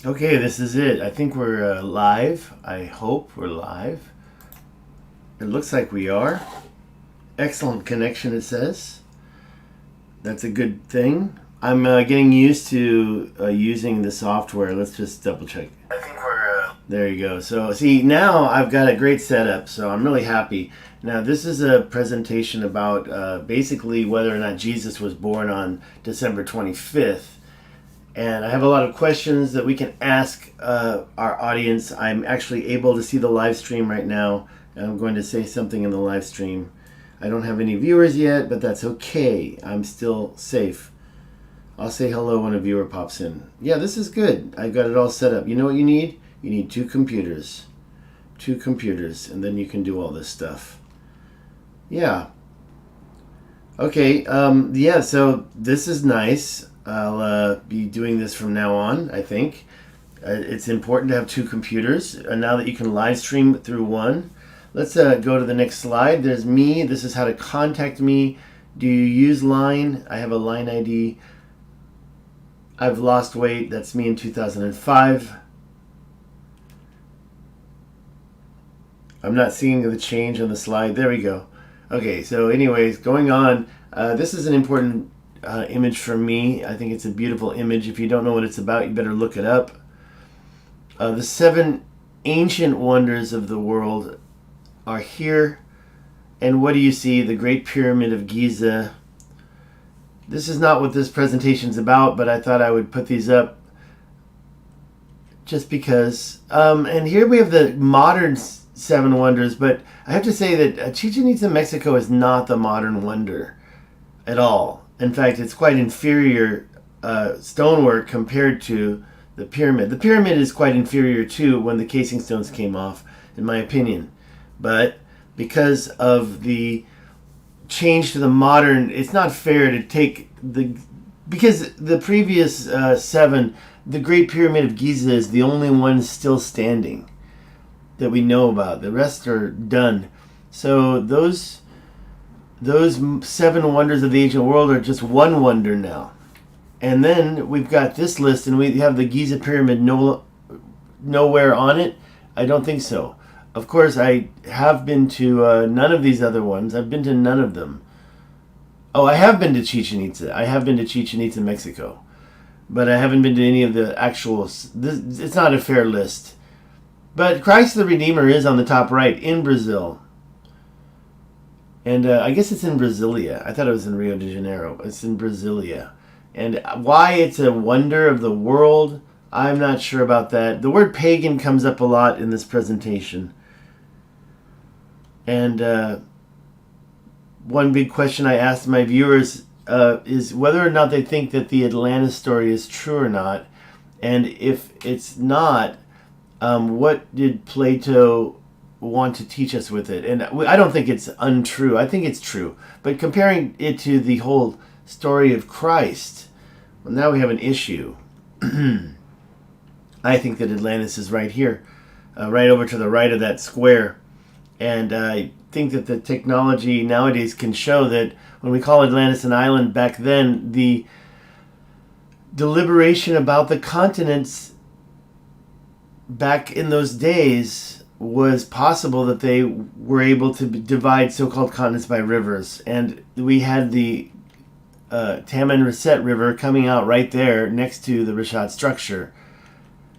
Okay, this is it. I think we're live. I hope we're live. It looks like we are. Excellent connection, it says. That's a good thing. I'm getting used to using the software. Let's just double check. I think we're. There you go. So, see, now I've got a great setup, so I'm really happy. Now, this is a presentation about basically whether or not Jesus was born on December 25th. And I have a lot of questions that we can ask our audience. I'm actually able to see the live stream right now, and I'm going to say something in the live stream. I don't have any viewers yet, but that's okay. I'm still safe. I'll say hello when a viewer pops in. Yeah, this is good. I got it all set up. You know what you need? You need two computers. Two computers, and then you can do all this stuff. Yeah. Okay, yeah, so this is nice. I'll be doing this from now on, I think. It's important to have two computers. And now that you can live stream through one, let's go to the next slide. There's me. This is how to contact me. Do you use Line? I have a Line ID. I've lost weight. That's me in 2005. I'm not seeing the change on the slide. There we go. Okay, so anyways, going on. This is an important image for me. I think it's a beautiful image. If you don't know what it's about, you better look it up. The seven ancient wonders of the world are here. And what do you see? The Great Pyramid of Giza. This is not what this presentation is about, but I thought I would put these up just because. And here we have the modern seven wonders, but I have to say that Chichen Itza, Mexico is not the modern wonder at all. In fact, it's quite inferior stonework compared to the pyramid. The pyramid is quite inferior too when the casing stones came off, in my opinion. But because of the change to the modern, it's not fair to take because the previous seven, the Great Pyramid of Giza is the only one still standing that we know about. The rest are done. So those seven wonders of the ancient world are just one wonder now. And then we've got this list, and we have the Giza Pyramid nowhere on it. I don't think so. Of course, I have been to none of these other ones. I've been to none of them. Oh, I have been to Chichen Itza. I have been to Chichen Itza, Mexico. But I haven't been to any of the actual. It's not a fair list. But Christ the Redeemer is on the top right in Brazil. And I guess it's in Brasilia. I thought it was in Rio de Janeiro. It's in Brasilia. And why it's a wonder of the world, I'm not sure about that. The word pagan comes up a lot in this presentation. And one big question I asked my viewers is whether or not they think that the Atlantis story is true or not. And if it's not, what did Plato want to teach us with it? And I don't think it's untrue. I think it's true. But comparing it to the whole story of Christ, well, now we have an issue. I think that Atlantis is right here, right over to the right of that square. And I think that the technology nowadays can show that when we call Atlantis an island, back then the deliberation about the continents back in those days was possible, that they were able to divide so-called continents by rivers. And we had the Taman Reset River coming out right there next to the richat structure.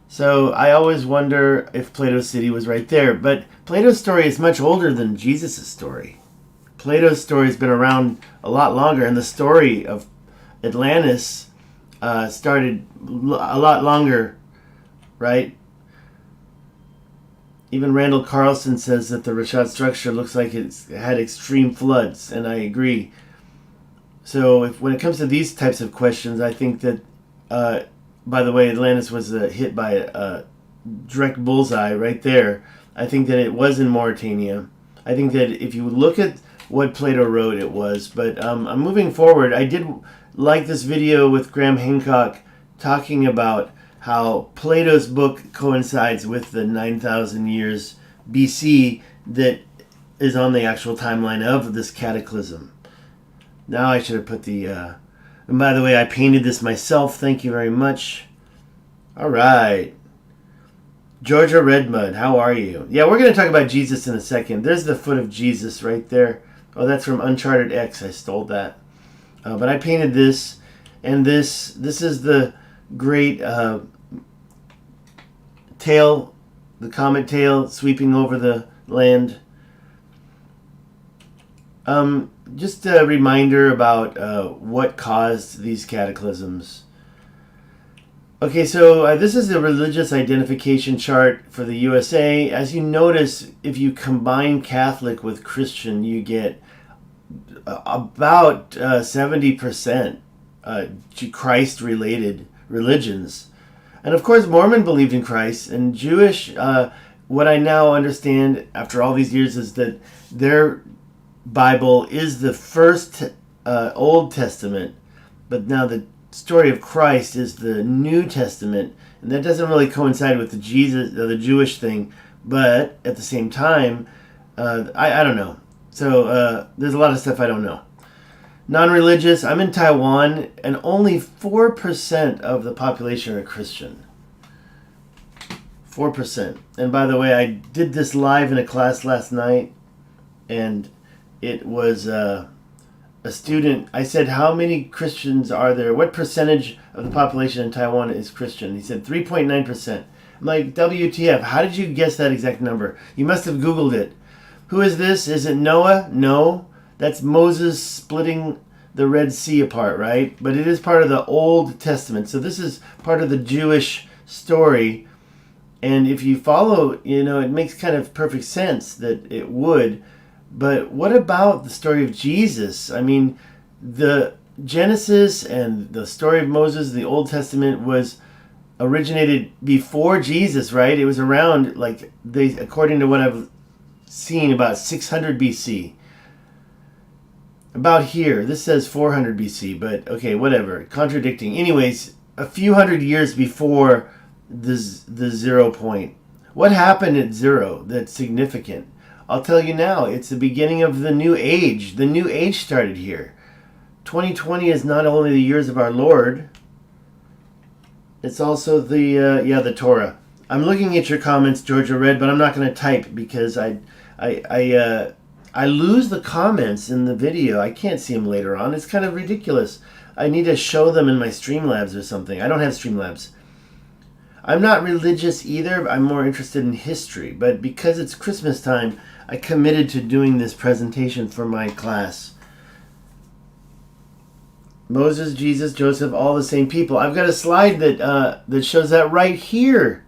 So I always wonder if Plato's city was right there. But Plato's story is much older than Jesus' story. Plato's story has been around a lot longer, and the story of Atlantis started a lot longer, right? Even Randall Carlson says that the richat structure looks like it's had extreme floods, and I agree. So when it comes to these types of questions, I think that, by the way, Atlantis was hit by a direct bullseye right there. I think that it was in Mauritania. I think that if you look at what Plato wrote, it was. But I'm moving forward. I did like this video with Graham Hancock talking about how Plato's book coincides with the 9,000 years BC that is on the actual timeline of this cataclysm. Now I should have put the... and by the way, I painted this myself. Thank you very much. All right. Georgia Redmud, how are you? Yeah, we're going to talk about Jesus in a second. There's the foot of Jesus right there. Oh, that's from Uncharted X. I stole that. But I painted this, and this is the great tail, the comet tail sweeping over the land. Just a reminder about what caused these cataclysms. Okay, so this is the religious identification chart for the USA. As you notice, if you combine Catholic with Christian, you get about 70% Christ-related religions. And of course, Mormon believed in Christ, and Jewish, what I now understand after all these years is that their Bible is the first Old Testament, but now the story of Christ is the New Testament, and that doesn't really coincide with the Jewish thing, but at the same time, I don't know. So there's a lot of stuff I don't know. Non-religious, I'm in Taiwan, and only 4% of the population are Christian. 4%. And by the way, I did this live in a class last night, and it was a student. I said, how many Christians are there? What percentage of the population in Taiwan is Christian? He said 3.9%. I'm like, WTF, how did you guess that exact number? You must have Googled it. Who is this? Is it Noah? No. That's Moses splitting the Red Sea apart, right? But it is part of the Old Testament. So this is part of the Jewish story. And if you follow, it makes kind of perfect sense that it would. But what about the story of Jesus? I mean, the Genesis and the story of Moses, the Old Testament, was originated before Jesus, right? It was around, according to what I've seen, about 600 BC. About here. This says 400 BC, but okay, whatever. Contradicting. Anyways, a few hundred years before the 0 point. What happened at 0 that's significant? I'll tell you now, it's the beginning of the new age. The new age started here. 2020 is not only the years of our Lord, it's also the Torah. I'm looking at your comments, Georgia Red, but I'm not going to type because I lose the comments in the video. I can't see them later on. It's kind of ridiculous. I need to show them in my Streamlabs or something. I don't have Streamlabs. I'm not religious either. I'm more interested in history. But because it's Christmas time, I committed to doing this presentation for my class. Moses, Jesus, Joseph, all the same people. I've got a slide that shows that right here.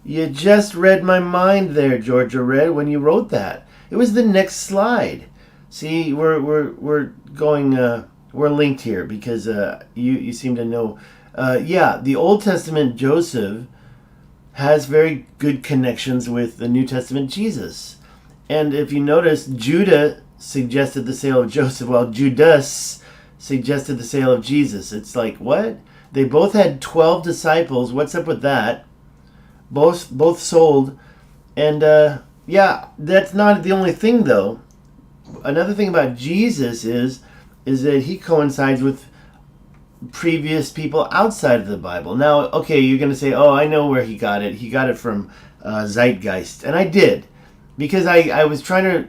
You just read my mind there, Georgia Red, when you wrote that. It was the next slide. See, we're going we're linked here because you seem to know. The Old Testament Joseph has very good connections with the New Testament Jesus. And if you notice, Judah suggested the sale of Joseph, while Judas suggested the sale of Jesus. It's like, what? They both had 12 disciples. What's up with that? Both sold. And that's not the only thing, though. Another thing about Jesus is that he coincides with previous people outside of the Bible. Now, okay, you're going to say, oh, I know where he got it. He got it from Zeitgeist. And I did. Because I was trying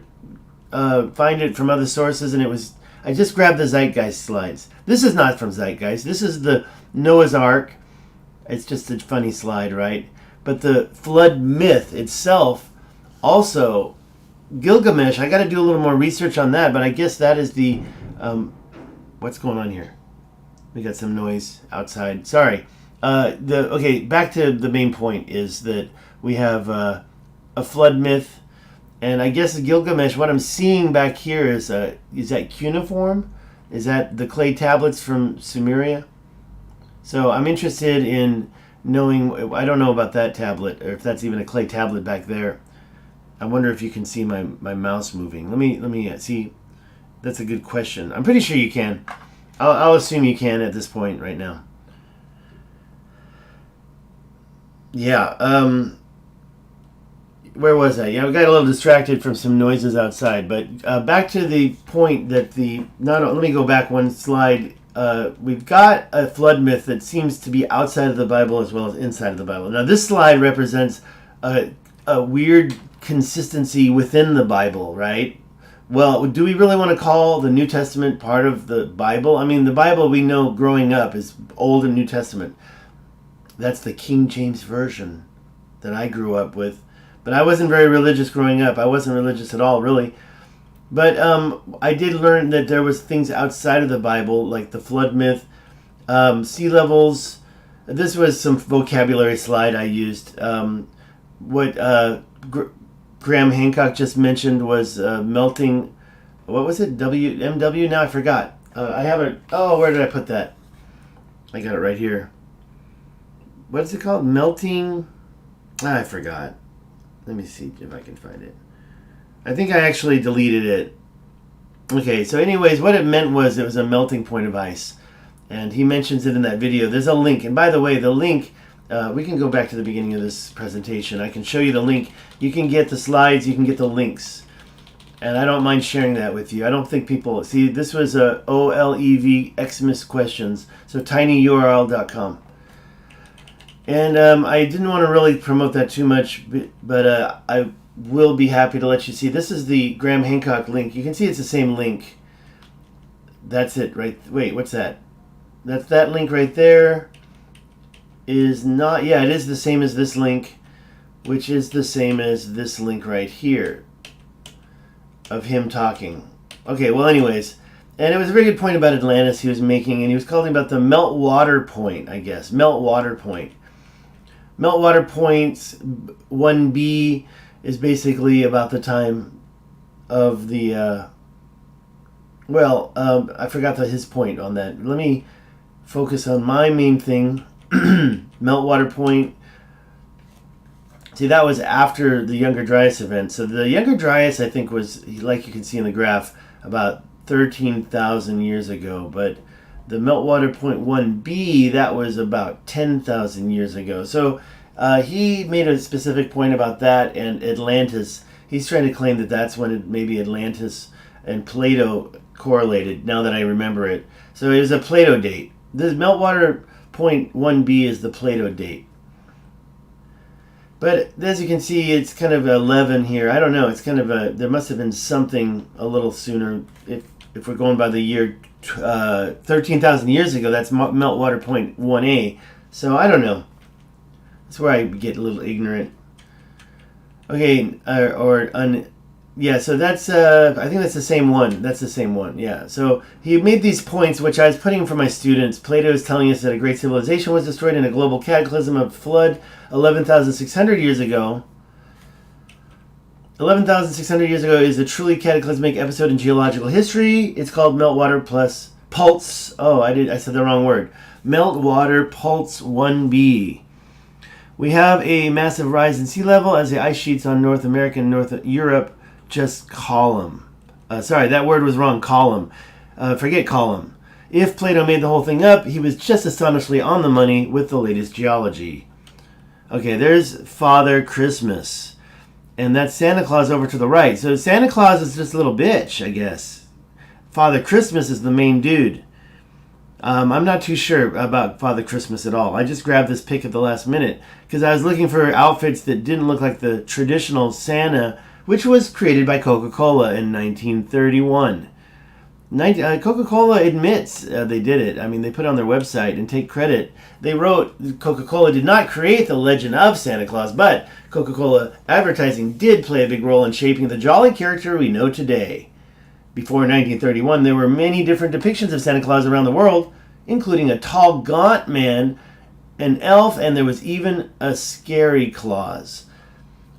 to find it from other sources, and I just grabbed the Zeitgeist slides. This is not from Zeitgeist. This is the Noah's Ark. It's just a funny slide, right? But the flood myth itself, also, Gilgamesh, I got to do a little more research on that, but I guess that is the... what's going on here? We got some noise outside. Sorry. Back to the main point is that we have a flood myth. And I guess Gilgamesh, what I'm seeing back here is that cuneiform? Is that the clay tablets from Sumeria? So I'm interested in knowing, I don't know about that tablet, or if that's even a clay tablet back there. I wonder if you can see my mouse moving. Let me see. That's a good question. I'm pretty sure you can. I'll assume you can at this point right now. Yeah, where was I? Yeah, I got a little distracted from some noises outside, but back to the point that let me go back one slide. we've got a flood myth that seems to be outside of the Bible as well as inside of the Bible. Now, this slide represents a weird consistency within the Bible, right? Well, do we really want to call the New Testament part of the Bible? I mean, the Bible we know growing up is Old and New Testament. That's the King James Version that I grew up with. But I wasn't very religious growing up. I wasn't religious at all, really. But I did learn that there was things outside of the Bible, like the flood myth, sea levels. This was some vocabulary slide I used. What Graham Hancock just mentioned was melting. What was it? WMW? Now I forgot. I have it. Oh, where did I put that? I got it right here. What is it called? Melting. I forgot. Let me see if I can find it. I think I actually deleted it. Okay, so anyways, what it meant was it was a melting point of ice. And he mentions it in that video. There's a link. And by the way, the link, we can go back to the beginning of this presentation. I can show you the link. You can get the slides. You can get the links. And I don't mind sharing that with you. I don't think people... See, this was a OLEV Xmas questions. So tinyurl.com. And I didn't want to really promote that too much, but I will be happy to let you see. This is the Graham Hancock link. You can see it's the same link. That's it, right? Wait, what's that? That's that link right there. Is not... Yeah, it is the same as this link, which is the same as this link right here of him talking. Okay, well, anyways... And it was a very good point about Atlantis he was making, and he was calling about the meltwater point, I guess. Meltwater point. Meltwater points 1b is basically about the time of the... I forgot his point on that. Let me focus on my main thing. Meltwater point. See, that was after the Younger Dryas event. So the Younger Dryas, I think, was, like you can see in the graph, about 13,000 years ago. But the meltwater point 1b, that was about 10,000 years ago. So he made a specific point about that and Atlantis. He's trying to claim that that's when maybe Atlantis and Plato correlated, now that I remember it. So it was a Plato date. This meltwater point 1b is the Plato date. But as you can see, it's kind of 11 here. I don't know. It's kind of there must have been something a little sooner. If we're going by the year 13,000 years ago, that's meltwater point 1a. So I don't know. That's where I get a little ignorant. Okay, yeah, so that's, I think that's the same one. That's the same one, yeah. So he made these points, which I was putting for my students. Plato is telling us that a great civilization was destroyed in a global cataclysm of flood 11,600 years ago. 11,600 years ago is a truly cataclysmic episode in geological history. It's called meltwater plus pulse. Oh, I said the wrong word. Meltwater pulse 1b. We have a massive rise in sea level as the ice sheets on North America and North Europe just column. Sorry, that word was wrong. Column. Forget column. If Plato made the whole thing up, he was just astonishingly on the money with the latest geology. Okay, there's Father Christmas. And that's Santa Claus over to the right. So Santa Claus is just a little bitch, I guess. Father Christmas is the main dude. I'm not too sure about Father Christmas at all. I just grabbed this pic at the last minute because I was looking for outfits that didn't look like the traditional Santa, which was created by Coca-Cola in 1931. Coca-Cola admits they did it. I mean, they put it on their website and take credit. They wrote Coca-Cola did not create the legend of Santa Claus, but Coca-Cola advertising did play a big role in shaping the jolly character we know today. Before 1931, there were many different depictions of Santa Claus around the world, including a tall, gaunt man, an elf, and there was even a scary Claus.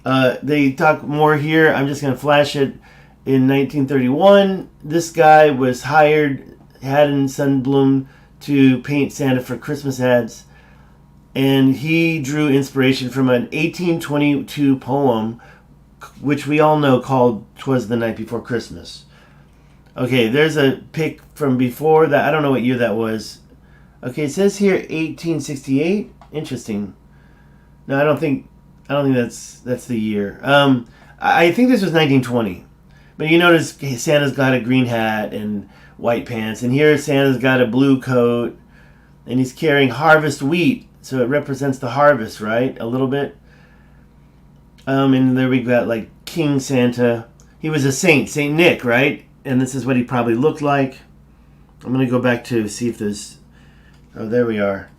They talk more here. I'm just going to flash it. In 1931, this guy was hired, Haddon Sundblom, to paint Santa for Christmas ads. And he drew inspiration from an 1822 poem, which we all know called "'Twas the Night Before Christmas." Okay, there's a pic from before that. I don't know what year that was. Okay, it says here 1868. Interesting. No, I don't think that's the year. I think this was 1920. But you notice Santa's got a green hat, and white pants. And here Santa's got a blue coat, and he's carrying harvest wheat. So it represents the harvest, right? A little bit. And there we got like King Santa. He was a saint, Saint Nick, right? And this is what he probably looked like. I'm going to go back to see if there's... Oh, there we are.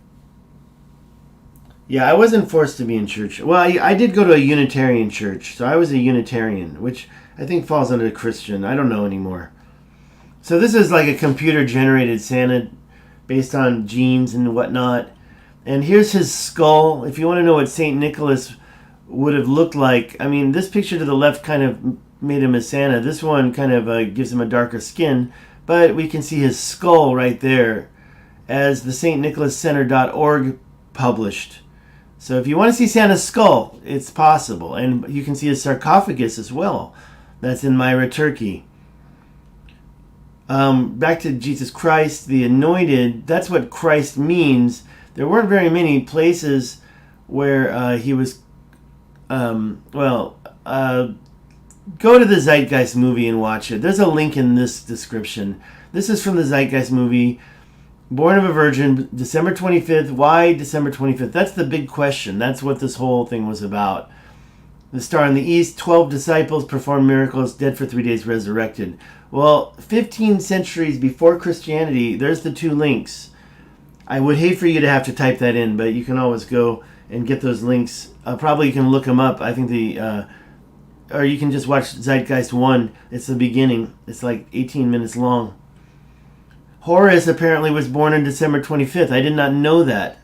Yeah, I wasn't forced to be in church. Well, I did go to a Unitarian church. So I was a Unitarian, which I think falls under Christian. I don't know anymore. So this is like a computer-generated Santa based on genes and whatnot. And here's his skull. If you want to know what St. Nicholas would have looked like, I mean, this picture to the left kind of made him a Santa. This one kind of gives him a darker skin. But we can see his skull right there as the stnicholascenter.org published. So if you want to see Santa's skull, it's possible. And you can see his sarcophagus as well. That's in Myra, Turkey. Back to Jesus Christ, the anointed. That's what Christ means. There weren't very many places where he was... go to the Zeitgeist movie and watch it. There's a link in this description. This is from the Zeitgeist movie. Born of a Virgin, December 25th. Why December 25th? That's the big question. That's what this whole thing was about. The star in the east, 12 disciples performed miracles, dead for 3 days, resurrected. Well, 15 centuries before Christianity, there's the two links. I would hate for you to have to type that in, but you can always go and get those links. Probably you can look them up. I think or you can just watch Zeitgeist 1. It's the beginning. It's like 18 minutes long. Horus apparently was born on December 25th. I did not know that.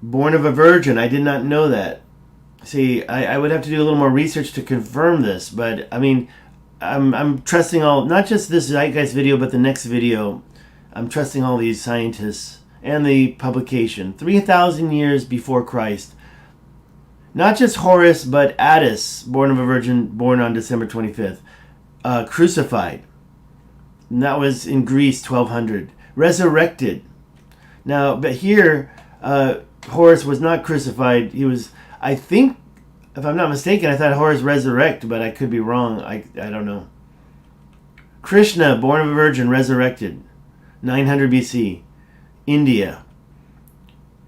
Born of a virgin. I did not know that. See, I would have to do a little more research to confirm this, but I mean, I'm trusting all, not just this Zeitgeist video, but the next video. I'm trusting all these scientists and the publication. 3,000 years before Christ. Not just Horus, but Attis, born of a virgin, born on December 25th. Crucified. And that was in Greece, 1200. Resurrected. Now, but here, Horus was not crucified. He was, I think, if I'm not mistaken, I thought Horus resurrected, but I could be wrong. I don't know. Krishna, born of a virgin, resurrected. 900 BC. India.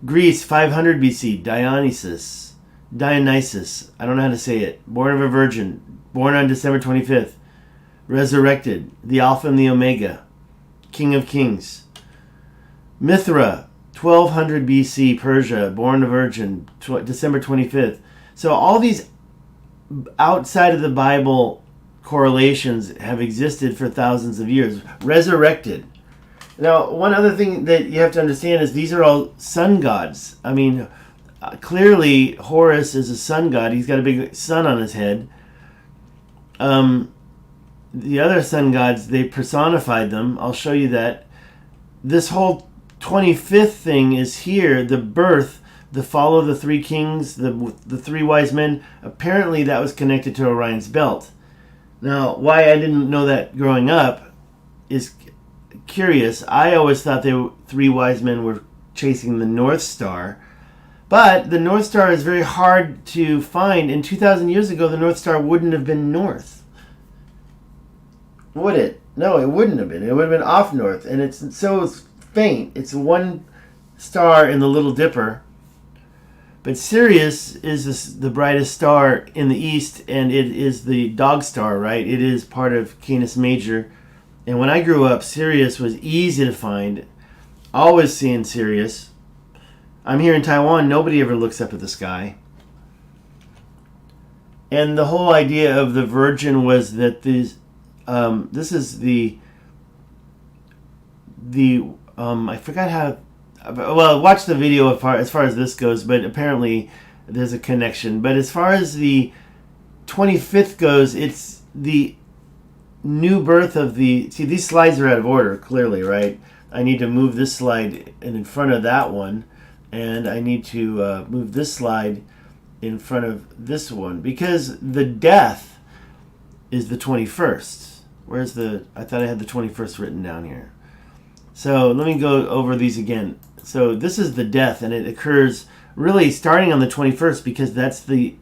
Greece, 500 BC. Dionysus. I don't know how to say it. Born of a virgin. Born on December 25th. Resurrected. The Alpha and the Omega. King of Kings. Mithra. 1200 BC. Persia. Born a virgin. December 25th. So all these outside of the Bible correlations have existed for thousands of years. Resurrected. Now, one other thing that you have to understand is these are all sun gods. I mean, clearly Horus is a sun god. He's got a big sun on his head. The other sun gods, they personified them. I'll show you that. This whole 25th thing is here, the birth, the fall of the three kings, the three wise men. Apparently that was connected to Orion's belt. Now, why I didn't know that growing up is curious. I always thought three wise men were chasing the North Star. But the North Star is very hard to find. And 2,000 years ago, the North Star wouldn't have been north. Would it? No, it wouldn't have been. It would have been off north. And it's so faint. It's one star in the Little Dipper. But Sirius is the brightest star in the east, and it is the dog star, right? It is part of Canis Major. And when I grew up, Sirius was easy to find. Always seeing Sirius. I'm here in Taiwan. Nobody ever looks up at the sky. And the whole idea of the Virgin was that this is the I forgot how. Well, watch the video as far as this goes, but apparently there's a connection. But as far as the 25th goes, it's the new birth of the... See, these slides are out of order, clearly, right? I need to move this slide in front of that one, and I need to move this slide in front of this one, because the death is the 21st. Where's the... I thought I had the 21st written down here. So let me go over these again. So this is the death, and it occurs really starting on the 21st because that's the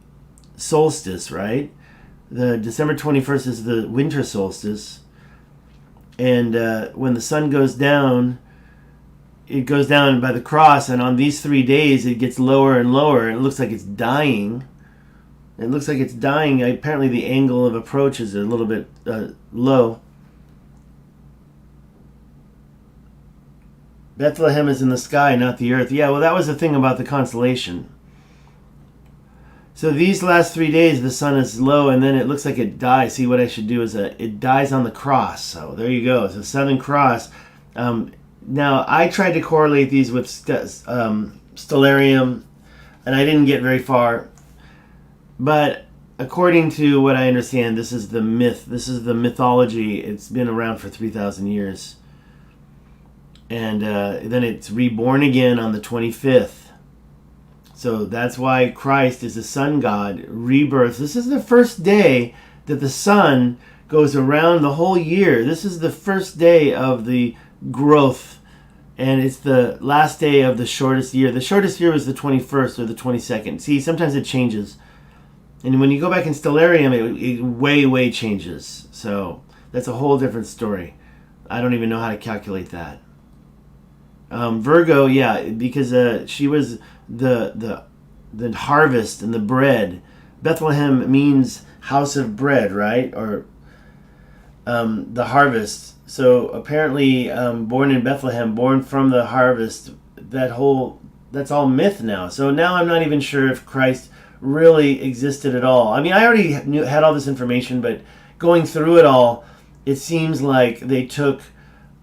solstice, right? The December 21st is the winter solstice. And when the sun goes down, it goes down by the cross, and on these 3 days it gets lower and lower, and it looks like it's dying. It looks like it's dying. Apparently the angle of approach is a little bit low. Bethlehem is in the sky, not the earth. Yeah, well, that was the thing about the constellation. So these last 3 days, the sun is low, and then it looks like it dies. See, what I should do is it dies on the cross. So there you go. It's a Southern Cross. Now, I tried to correlate these with stellarium, and I didn't get very far. But according to what I understand, this is the myth. This is the mythology. It's been around for 3,000 years. And then it's reborn again on the 25th. So that's why Christ is the sun god, rebirth. This is the first day that the sun goes around the whole year. This is the first day of the growth, and it's the last day of the shortest year. The shortest year was the 21st or the 22nd. See, sometimes it changes. And when you go back in stellarium, it way changes. So that's a whole different story. I don't even know how to calculate that. Virgo, yeah, because she was the harvest and the bread. Bethlehem means house of bread, right? Or the harvest. So apparently, born in Bethlehem, born from the harvest. That's all myth now. So now I'm not even sure if Christ really existed at all. I mean, I already had all this information, but going through it all, it seems like they took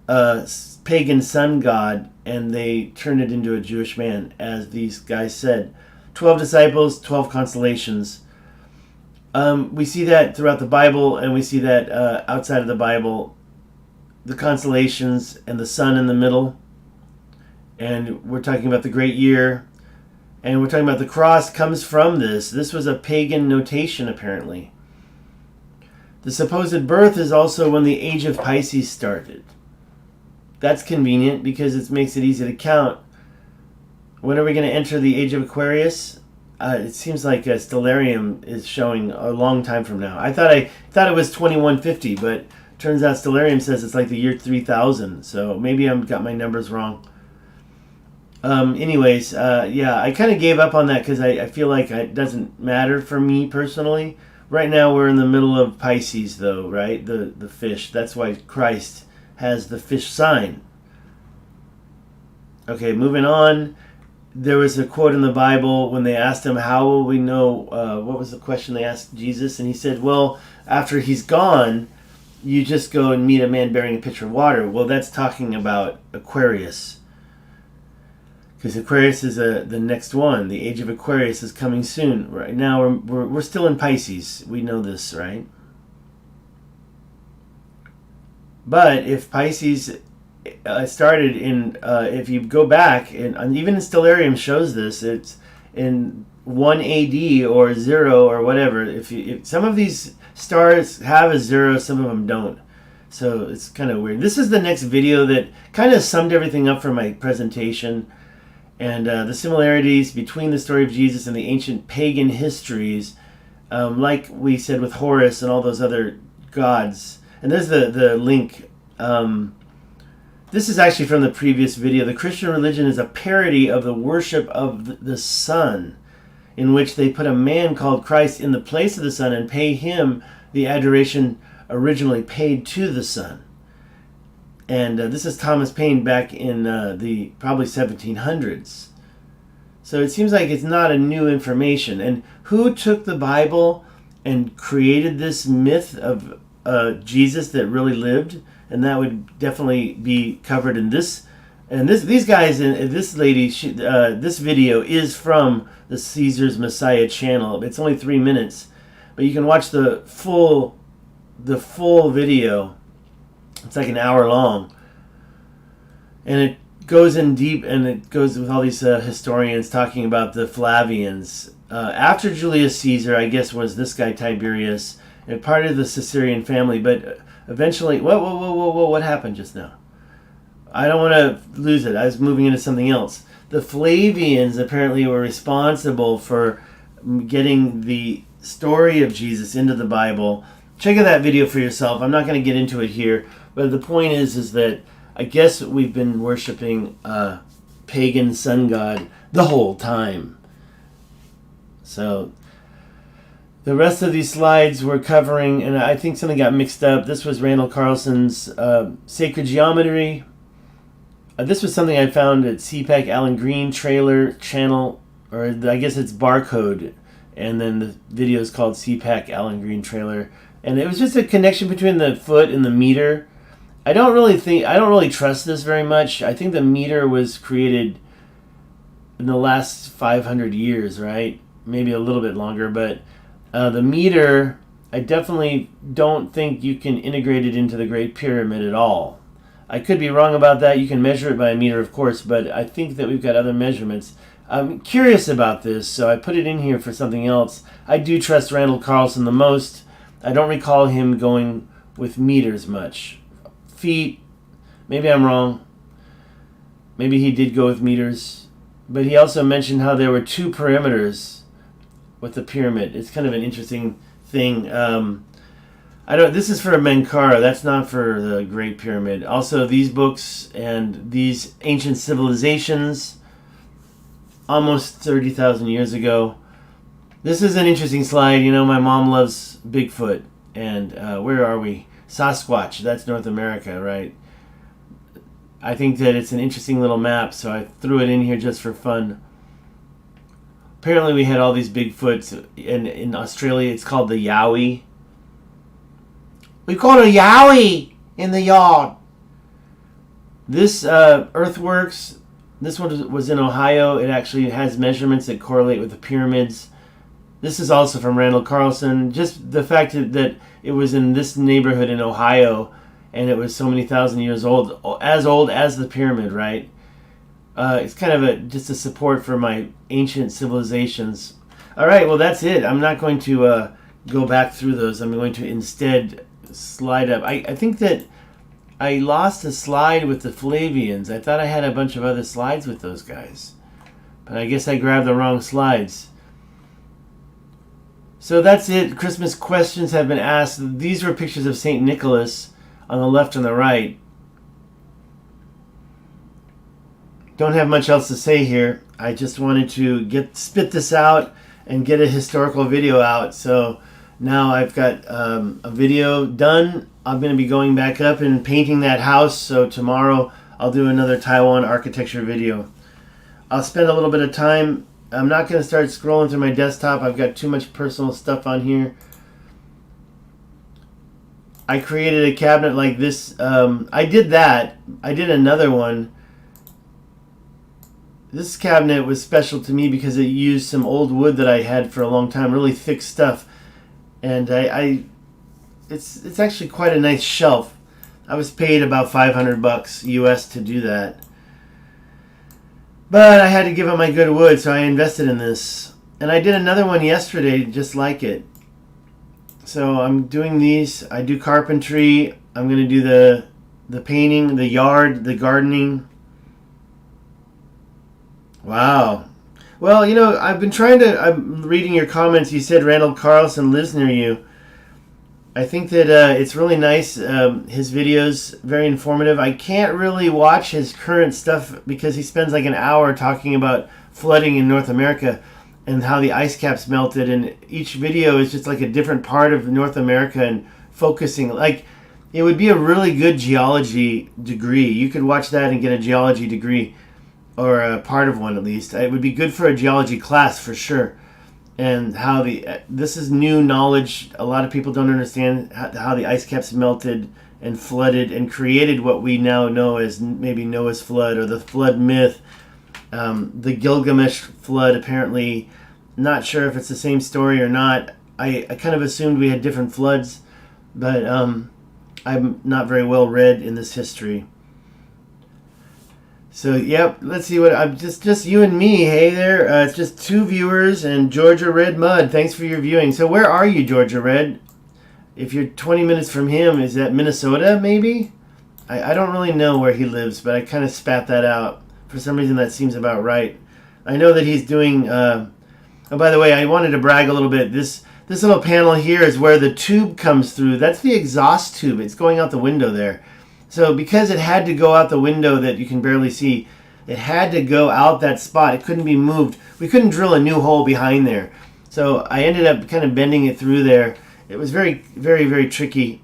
a pagan sun god and they turned it into a Jewish man, as these guys said. 12 disciples, 12 constellations. We see that throughout the Bible, and we see that outside of the Bible. The constellations and the sun in the middle. And we're talking about the great year. And we're talking about the cross comes from this. This was a pagan notation, apparently. The supposed birth is also when the age of Pisces started. That's convenient because it makes it easy to count. When are we going to enter the age of Aquarius? It seems like stellarium is showing a long time from now. I thought it was 2150, but turns out stellarium says it's like the year 3000. So maybe I've got my numbers wrong. Anyways, yeah, I kind of gave up on that because I feel like it doesn't matter for me personally. Right now we're in the middle of Pisces, though, right? The fish. That's why Christ has the fish sign. Okay, moving on. There was a quote in the Bible when they asked him, how will we know, what was the question they asked Jesus? And he said, well, after he's gone, you just go and meet a man bearing a pitcher of water. Well, that's talking about Aquarius. Because Aquarius is the next one. The age of Aquarius is coming soon. Right now, we're still in Pisces. We know this, right? But if Pisces started in, if you go back, and even in stellarium shows this, it's in 1 AD or 0 or whatever. If some of these stars have a 0, some of them don't. So it's kind of weird. This is the next video that kind of summed everything up for my presentation. And the similarities between the story of Jesus and the ancient pagan histories, like we said with Horus and all those other gods. And there's the link. This is actually from the previous video. The Christian religion is a parody of the worship of the sun, in which they put a man called Christ in the place of the sun and pay him the adoration originally paid to the sun. And this is Thomas Paine back in the probably 1700s. So it seems like it's not a new information. And who took the Bible and created this myth of Jesus that really lived? And that would definitely be covered in this. And these guys and this lady, this video is from the Caesar's Messiah channel. It's only 3 minutes, but you can watch the full video. It's like an hour long, and it goes in deep, and it goes with all these historians talking about the Flavians. After Julius Caesar, I guess, was this guy Tiberius, and part of the Caesarian family, but eventually, whoa, what happened just now? I don't want to lose it. I was moving into something else. The Flavians apparently were responsible for getting the story of Jesus into the Bible. Check out that video for yourself. I'm not going to get into it here, But the point is that I guess we've been worshiping a pagan sun god the whole time. So the rest of these slides we're covering, and I think something got mixed up. This was Randall Carlson's Sacred Geometry. This was something I found at CPAC Alan Green trailer channel, or I guess it's barcode, and then the video is called CPAC Alan Green trailer. And it was just a connection between the foot and the meter. I don't really trust this very much. I think the meter was created in the last 500 years, right? Maybe a little bit longer, but the meter, I definitely don't think you can integrate it into the Great Pyramid at all. I could be wrong about that. You can measure it by a meter, of course, but I think that we've got other measurements. I'm curious about this, so I put it in here for something else. I do trust Randall Carlson the most. I don't recall him going with meters much. Feet, maybe I'm wrong. Maybe he did go with meters. But he also mentioned how there were two perimeters with the pyramid. It's kind of an interesting thing. This is for Menkaure. That's not for the Great Pyramid. Also, these books and these ancient civilizations, almost 30,000 years ago. This is an interesting slide. You know, my mom loves Bigfoot. And where are we? Sasquatch. That's North America, right? I think that it's an interesting little map, so I threw it in here just for fun. Apparently we had all these Bigfoots. In Australia, it's called the Yowie. We call it a Yowie in the yard. This earthworks, this one was in Ohio. It actually has measurements that correlate with the pyramids. This is also from Randall Carlson. Just the fact that it was in this neighborhood in Ohio, and it was so many thousand years old as the pyramid, right? It's kind of just a support for my ancient civilizations. All right, well, that's it. I'm not going to go back through those. I'm going to instead slide up. I think that I lost a slide with the Flavians. I thought I had a bunch of other slides with those guys, but I guess I grabbed the wrong slides. So that's it. Christmas questions have been asked. These were pictures of St. Nicholas on the left and the right. Don't have much else to say here. I just wanted to spit this out and get a historical video out. So now I've got a video done. I'm going to be going back up and painting that house. So tomorrow I'll do another Taiwan architecture video. I'll spend a little bit of time. I'm not going to start scrolling through my desktop. I've got too much personal stuff on here. I created a cabinet like this. I did that. I did another one. This cabinet was special to me because it used some old wood that I had for a long time, really thick stuff. And it's actually quite a nice shelf. I was paid about $500 US to do that. But I had to give it my good wood, so I invested in this. And I did another one yesterday just like it. So I'm doing these. I do carpentry. I'm going to do the painting, the yard, the gardening. Wow. Well, you know, I'm reading your comments. You said Randall Carlson lives near you. I think that it's really nice. His videos, very informative. I can't really watch his current stuff because he spends like an hour talking about flooding in North America and how the ice caps melted. And each video is just like a different part of North America and focusing. Like, it would be a really good geology degree. You could watch that and get a geology degree, or a part of one at least. It would be good for a geology class for sure. And how this is new knowledge. A lot of people don't understand how the ice caps melted and flooded and created what we now know as maybe Noah's flood or the flood myth. The Gilgamesh flood, apparently, not sure if it's the same story or not. I kind of assumed we had different floods, but I'm not very well read in this history. So, yep, let's see what I'm just you and me. Hey there, it's just 2 viewers and Georgia Red Mud. Thanks for your viewing. So, where are you, Georgia Red? If you're 20 minutes from him, is that Minnesota, maybe? I don't really know where he lives, but I kind of spat that out. For some reason, that seems about right. I know that he's doing. Oh, by the way, I wanted to brag a little bit. This little panel here is where the tube comes through. That's the exhaust tube. It's going out the window there. So because it had to go out the window that you can barely see, it had to go out that spot. It couldn't be moved. We couldn't drill a new hole behind there. So I ended up kind of bending it through there. It was very, very, very tricky.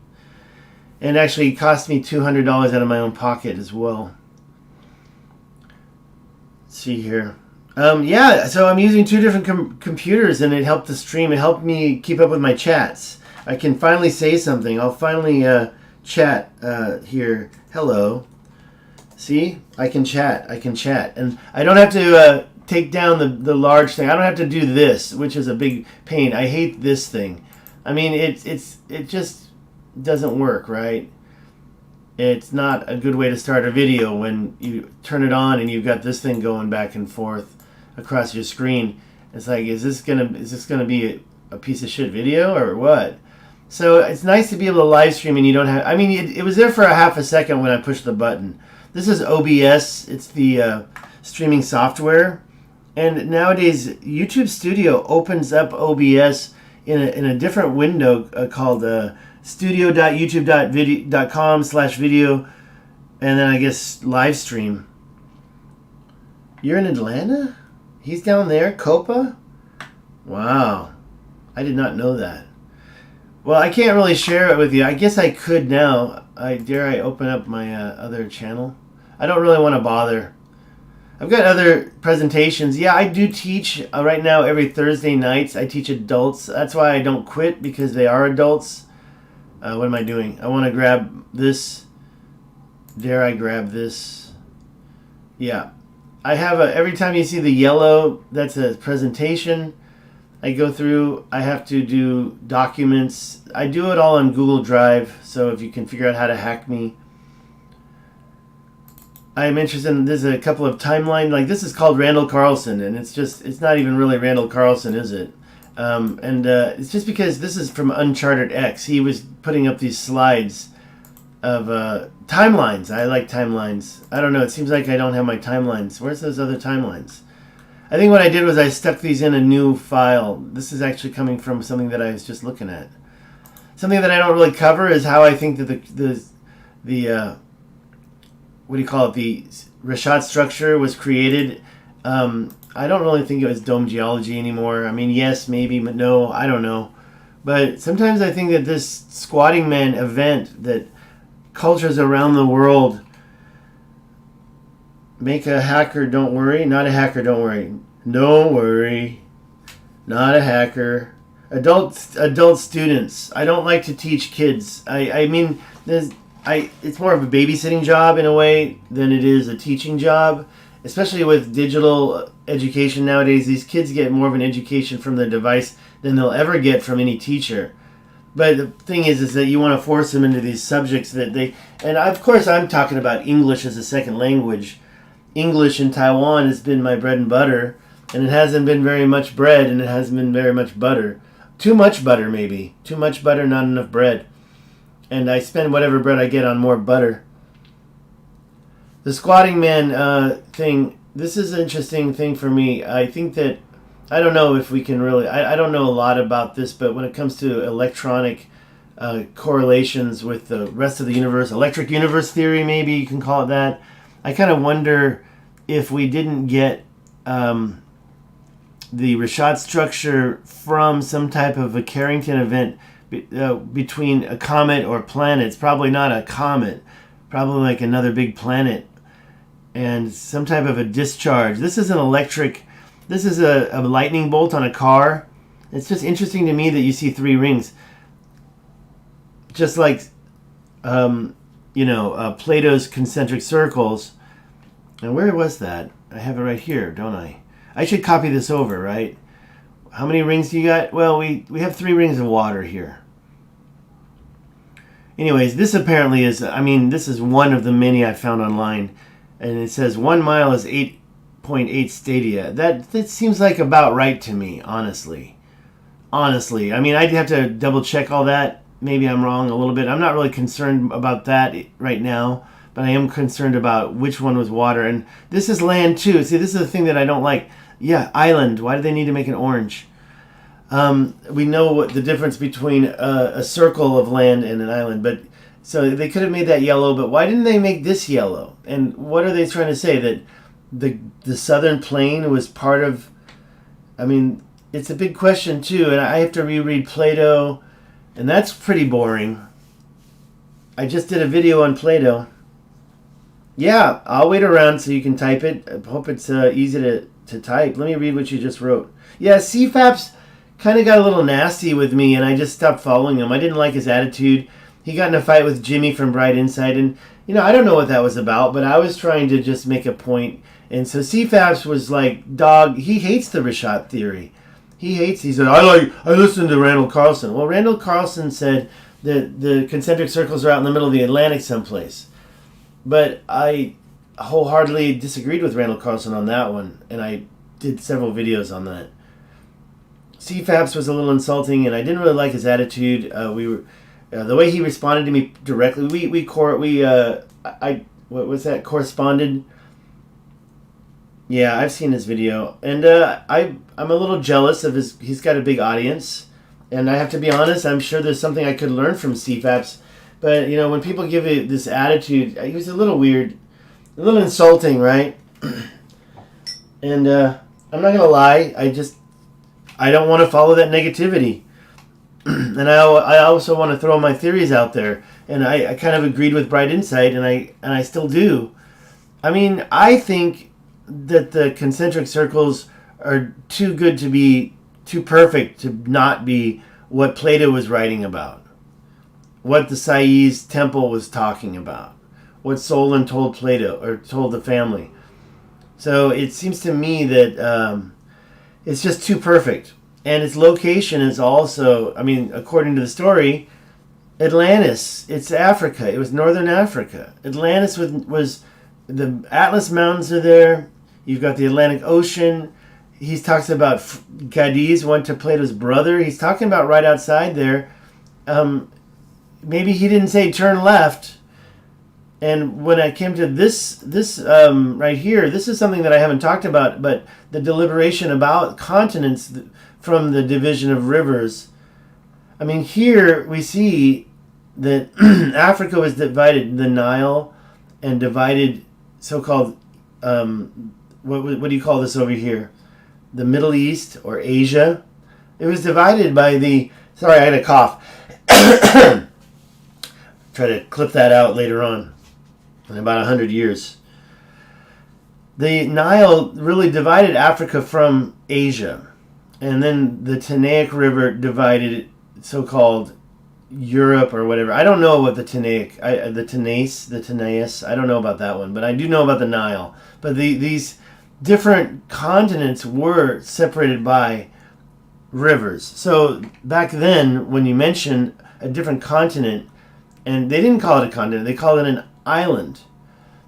And actually cost me $200 out of my own pocket as well. Let's see here. Yeah, so I'm using two different computers, and it helped the stream. It helped me keep up with my chats. I can finally say something. I'll finally chat here. Hello. See? I can chat. And I don't have to take down the large thing. I don't have to do this, which is a big pain. I hate this thing. I mean, it just doesn't work, right? It's not a good way to start a video when you turn it on and you've got this thing going back and forth across your screen. It's like, is this gonna be a piece of shit video or what? So it's nice to be able to live stream and you don't have. I mean, it was there for a half a second when I pushed the button. This is OBS. It's the streaming software, and nowadays YouTube Studio opens up OBS in a different window called studio.youtube.com/video, and then I guess live stream. You're in Atlanta? He's down there, Copa? Wow. I did not know that. Well, I can't really share it with you. I guess I could now. Dare I open up my other channel? I don't really want to bother. I've got other presentations. Yeah, I do teach right now every Thursday nights. I teach adults. That's why I don't quit, because they are adults. What am I doing? I want to grab this. Dare I grab this? Yeah. I have every time you see the yellow, that's a presentation. I go through, I have to do documents. I do it all on Google Drive, so if you can figure out how to hack me. I'm interested in, there's a couple of timeline, like this is called Randall Carlson, and it's not even really Randall Carlson, is it? It's just because this is from Uncharted X. He was putting up these slides of timelines. I like timelines. I don't know, it seems like I don't have my timelines. Where's those other timelines? I think what I did was I stuck these in a new file. This is actually coming from something that I was just looking at. Something that I don't really cover is how I think that the what do you call it? The richat structure was created. I don't really think it was dome geology anymore. I mean, yes, maybe, but no, I don't know. But sometimes I think that this squatting man event that cultures around the world make a hacker, don't worry. Not a hacker, don't worry. Don't worry. Not a hacker. Adult students. I don't like to teach kids. I mean, it's more of a babysitting job in a way than it is a teaching job. Especially with digital education nowadays, these kids get more of an education from the device than they'll ever get from any teacher. But the thing is that you want to force them into these subjects that they... And of course I'm talking about English as a second language. English in Taiwan has been my bread and butter, and it hasn't been very much bread, and it hasn't been very much butter. Too much butter, maybe. Too much butter, not enough bread. And I spend whatever bread I get on more butter. The squatting man thing, this is an interesting thing for me. I think that, I don't know if we can really, I don't know a lot about this, but when it comes to electronic correlations with the rest of the universe, electric universe theory, maybe you can call it that, I kind of wonder if we didn't get the richat structure from some type of a Carrington event between a comet or planets. Probably not a comet, probably like another big planet, and some type of a discharge. This is an electric, this is a lightning bolt on a car. It's just interesting to me that you see three rings. Just like, Plato's concentric circles. And where was that? I have it right here, don't I? I should copy this over, right? How many rings do you got? Well, we have 3 rings of water here. Anyways, this apparently is, this is one of the many I found online. And it says 1 mile is 8.8 stadia. That seems like about right to me, honestly. Honestly. I'd have to double check all that. Maybe I'm wrong a little bit. I'm not really concerned about that right now. But I am concerned about which one was water. And this is land too. See, this is the thing that I don't like. Yeah, island. Why do they need to make it orange? We know what the difference between a circle of land and an island. But So they could have made that yellow, but why didn't they make this yellow? And what are they trying to say? That the southern plain was part of... I mean, it's a big question too, and I have to reread Plato, and that's pretty boring. I just did a video on Plato. Yeah, I'll wait around so you can type it. I hope it's easy to type. Let me read what you just wrote. Yeah, CFAPS kind of got a little nasty with me, and I just stopped following him. I didn't like his attitude. He got in a fight with Jimmy from Bright Insight, and I don't know what that was about, but I was trying to just make a point. And so CFAPS was like, dog, he hates the richat theory. He said, I listened to Randall Carlson. Well, Randall Carlson said that the concentric circles are out in the middle of the Atlantic someplace. But I wholeheartedly disagreed with Randall Carlson on that one, and I did several videos on that. CFAPS was a little insulting, and I didn't really like his attitude. The way he responded to me directly. Corresponded. Yeah, I've seen his video, and I'm a little jealous of his. He's got a big audience, and I have to be honest. I'm sure there's something I could learn from CFAPS, but when people give it this attitude, he was a little weird, a little insulting, right? And I'm not gonna lie, I don't want to follow that negativity, and I also want to throw my theories out there, and I kind of agreed with Bright Insight, and I still do. I mean, I think that the concentric circles are too good to be too perfect to not be what Plato was writing about, what the Sais temple was talking about, what Solon told Plato or told the family. So it seems to me that it's just too perfect, and its location is also, I mean, according to the story, Atlantis. It's Africa. It was northern Africa. Atlantis was the Atlas Mountains are there. You've got the Atlantic Ocean. He talks about Cadiz went to Plato's brother. He's talking about right outside there. Maybe he didn't say turn left. And when I came to this right here, this is something that I haven't talked about, but the deliberation about continents from the division of rivers. I mean, here we see that Africa was divided, the Nile, and divided so-called... What do you call this over here? The Middle East or Asia. It was divided by the... Sorry, I had a cough. Try to clip that out later on in about 100 years. The Nile really divided Africa from Asia. And then the Tanaic River divided so-called Europe or whatever. I don't know what the Timaeus, I don't know about that one, but I do know about the Nile. But these different continents were separated by rivers. So back then, when you mention a different continent, and they didn't call it a continent, they called it an island.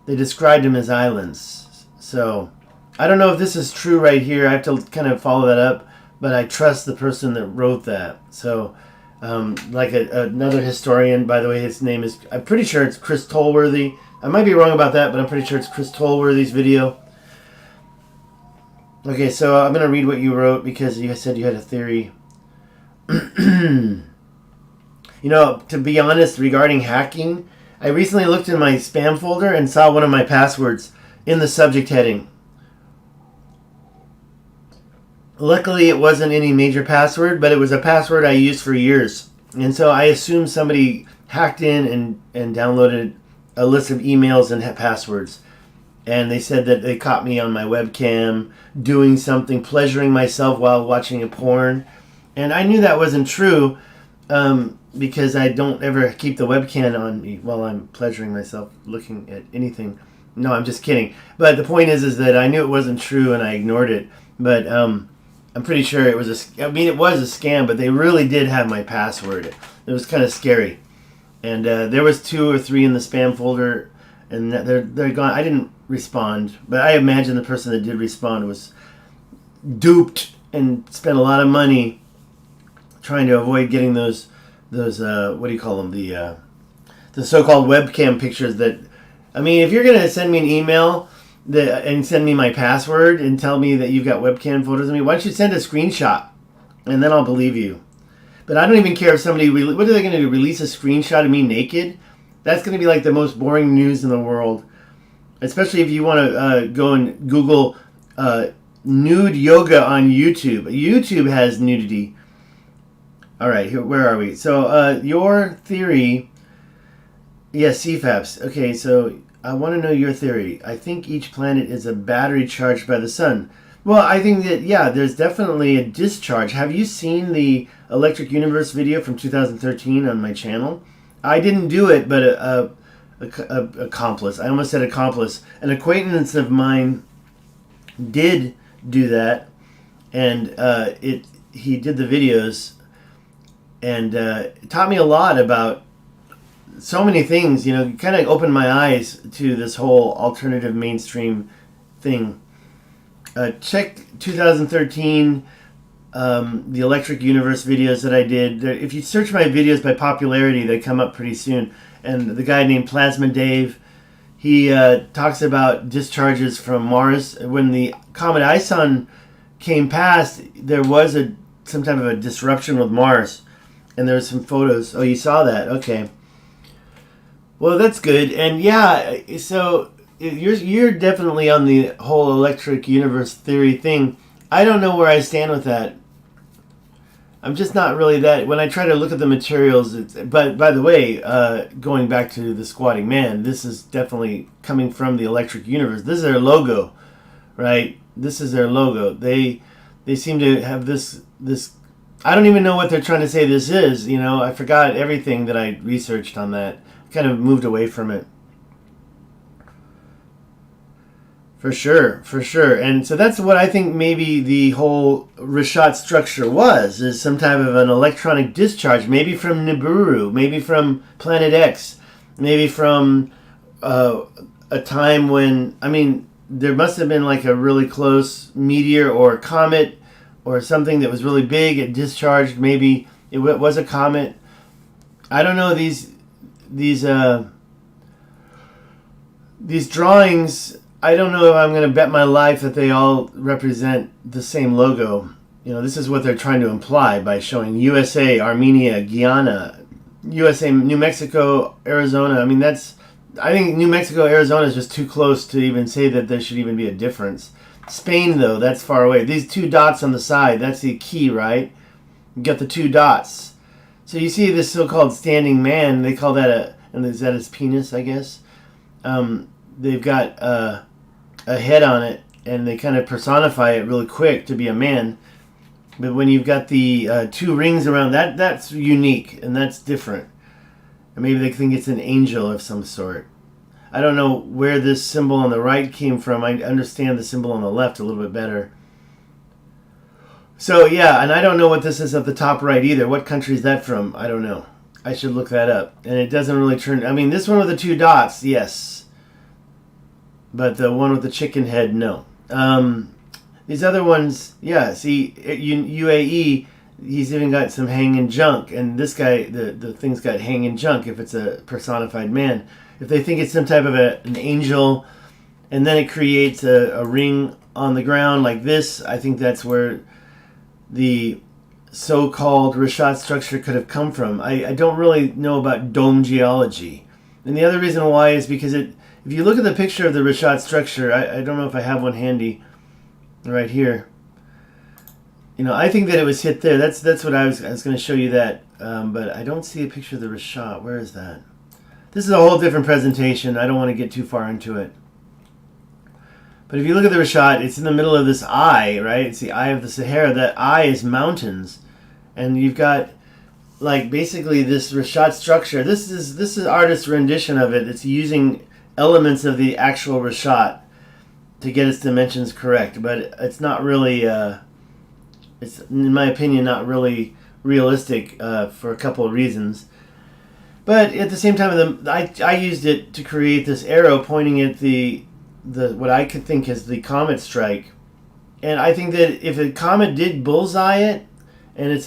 They described them as islands. So I don't know if this is true right here. I have to kind of follow that up, but I trust the person that wrote that. So like another historian, by the way, his name is, I'm pretty sure it's Chris Tolworthy. I might be wrong about that, but I'm pretty sure it's Chris Tolworthy's video. Okay, so I'm going to read what you wrote because you said you had a theory. To be honest, regarding hacking, I recently looked in my spam folder and saw one of my passwords in the subject heading. Luckily, it wasn't any major password, but it was a password I used for years. And so I assumed somebody hacked in and downloaded a list of emails and passwords. And they said that they caught me on my webcam doing something, pleasuring myself while watching a porn. And I knew that wasn't true because I don't ever keep the webcam on me while I'm pleasuring myself looking at anything. No, I'm just kidding. But the point is that I knew it wasn't true and I ignored it. But I'm pretty sure it was it was a scam, but they really did have my password. It was kind of scary. And there was 2 or 3 in the spam folder, and they're gone. I didn't respond, but I imagine the person that did respond was duped and spent a lot of money trying to avoid getting those what do you call them, the so-called webcam pictures. That, I mean, if you're gonna send me an email and send me my password and tell me that you've got webcam photos of me, why don't you send a screenshot and then I'll believe you. But I don't even care if somebody what are they going to do, release a screenshot of me naked? That's going to be like the most boring news in the world, especially if you want to go and Google nude yoga on YouTube. YouTube has nudity. All right, where are we? So your theory, yes, CFAPs. Okay, so I want to know your theory. I think each planet is a battery charged by the sun. Well, I think that, yeah, there's definitely a discharge. Have you seen the Electric Universe video from 2013 on my channel? I didn't do it, but a accomplice. I almost said accomplice. An acquaintance of mine did do that, and he did the videos, and it taught me a lot about so many things. You know, kind of opened my eyes to this whole alternative mainstream thing. Check 2013, the Electric Universe videos that I did. If you search my videos by popularity, they come up pretty soon. And the guy named Plasma Dave, he talks about discharges from Mars. When the comet Ison came past, there was some type of a disruption with Mars. And there were some photos. Oh, you saw that? Okay. Well, that's good. And yeah, so you're definitely on the whole Electric Universe theory thing. I don't know where I stand with that. I'm just not really that. When I try to look at the materials, but by the way, going back to the Squatting Man, this is definitely coming from the Electric Universe. This is their logo, right? This is their logo. They seem to have this. I don't even know what they're trying to say this is. You know, I forgot everything that I researched on that. Kind of moved away from it. For sure. And so that's what I think maybe the whole richat structure is some type of an electronic discharge, maybe from Nibiru, maybe from Planet X, maybe from a time when, I mean, there must have been like a really close meteor or comet or something that was really big. It discharged. Maybe it was a comet. I don't know. These drawings, I don't know if I'm going to bet my life that they all represent the same logo. You know, this is what they're trying to imply by showing USA, Armenia, Guyana, USA, New Mexico, Arizona. I mean, I think New Mexico, Arizona is just too close to even say that there should even be a difference. Spain, though, that's far away. These two dots on the side, that's the key, right? You got the two dots. So you see this so-called standing man, they call that and is that his penis, I guess? They've got a head on it, and they kind of personify it really quick to be a man. But when you've got the two rings around, that's unique, and that's different. And maybe they think it's an angel of some sort. I don't know where this symbol on the right came from. I understand the symbol on the left a little bit better. So, yeah, and I don't know what this is at the top right either. What country is that from? I don't know. I should look that up. And it doesn't really turn... I mean, this one with the two dots, yes. But the one with the chicken head, no. These other ones, yeah, see, UAE, he's even got some hanging junk. And this guy, the thing's got hanging junk if it's a personified man. If they think it's some type of an angel, and then it creates a ring on the ground like this, I think that's where the so-called richat structure could have come from. I don't really know about dome geology. And the other reason why is because if you look at the picture of the richat structure, I don't know if I have one handy right here. You know, I think that it was hit there. That's what I was going to show you that. But I don't see a picture of the richat. Where is that? This is a whole different presentation. I don't want to get too far into it. But if you look at the richat, it's in the middle of this eye, right? It's the eye of the Sahara. That eye is mountains. And you've got, like, basically this richat structure. This is artist's rendition of it. It's using elements of the actual richat to get its dimensions correct. But it's not really, it's, in my opinion, not really realistic for a couple of reasons. But at the same time, I used it to create this arrow pointing at the what I could think is the comet strike. And I think that if a comet did bullseye it, and it's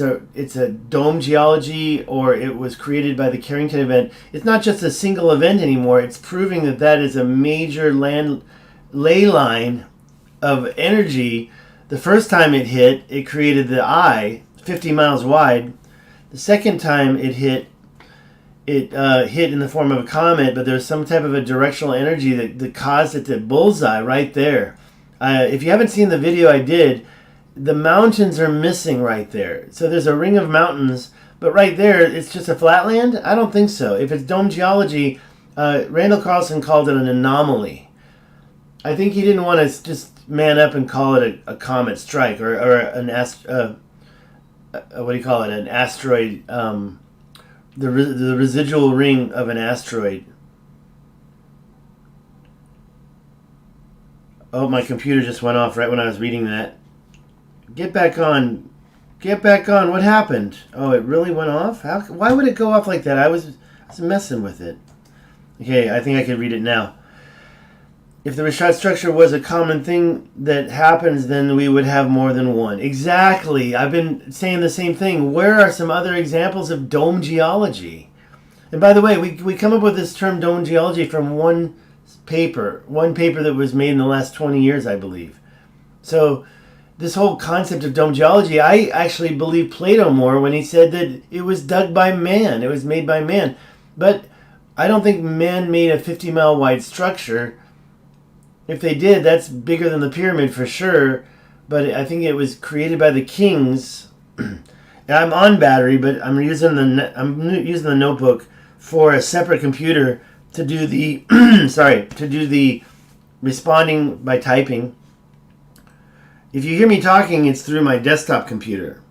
a dome geology, or it was created by the Carrington event, it's not just a single event anymore. It's proving that that is a major ley line of energy. The first time it hit, it created the eye, 50 miles wide. The second time it hit, hit in the form of a comet, but there's some type of a directional energy that caused it to bullseye right there. If you haven't seen the video I did, the mountains are missing right there. So there's a ring of mountains, but right there, it's just a flatland? I don't think so. If it's dome geology, Randall Carlson called it an anomaly. I think he didn't want to just man up and call it a comet strike or an what do you call it? An asteroid, the residual ring of an asteroid. Oh, my computer just went off right when I was reading that. Get back on. Get back on. What happened? Oh, it really went off? Why would it go off like that? I was messing with it. Okay, I think I can read it now. If the richat structure was a common thing that happens, then we would have more than one. Exactly. I've been saying the same thing. Where are some other examples of dome geology? And by the way, we come up with this term dome geology from one paper that was made in the last 20 years, I believe. So this whole concept of dome geology, I actually believe Plato more when he said that it was dug by man. It was made by man. But I don't think man made a 50-mile wide structure. If they did, that's bigger than the pyramid for sure. But I think it was created by the kings. And I'm on battery, but I'm using the notebook for a separate computer to do the the responding by typing. If you hear me talking, it's through my desktop computer.